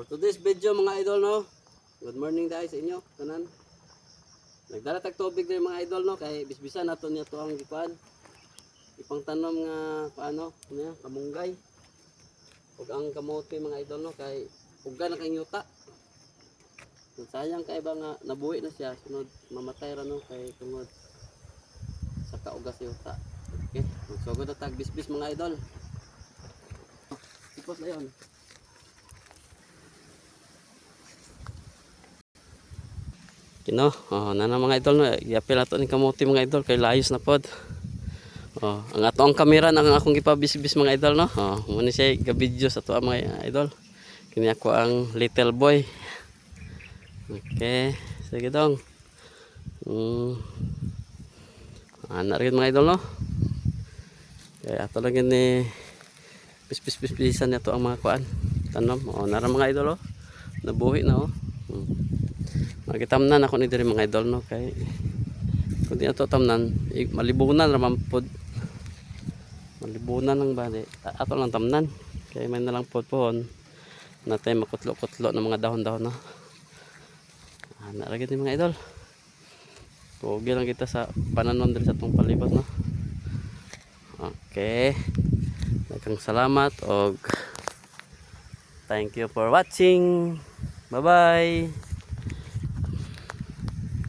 For today's video mga idol no. Good morning guys sa inyo tanan. Nagdala tag tubig din mga idol no kay bisbisan nato niya to ang gipan. Ipangtanom nga paano niya kamunggay. Ug ang kamote mga idol no kay uga na kay yuta. Sayang kay ba nga nabuhi na siya sunod mamatay ra no kay tungod sa kaugas yuta. Okay, magsugod na tag bisbis mga idol. Ipos na yun. Kino, nana mga idol no, iapil nato ni kamote mga idol kay layos na pod. Ang ato ang kamera nang akong gipabisbis mga idol no. Muna siya ga-video sa ato mga idol. Kini ako ang little boy. Okay, sige dong. Anak rin mga idol no. Kaya ato lang ni bisbisan nito ang mga kuan. Tanom, nara mga idol nabuhi na Magitamnan ako ni diri mga idol no kay kun di ato tamnan malibunan raman pod. Malibunan ng bali. Ato lang tamnan kay may na lang pod pohon natay makutlo-kutlo ng mga dahon-dahon no. Ana ra gid mga idol. Pogi lang kita sa pananon diri sa tong palibot no. Okay. Daghang salamat og thank you for watching. Bye-bye.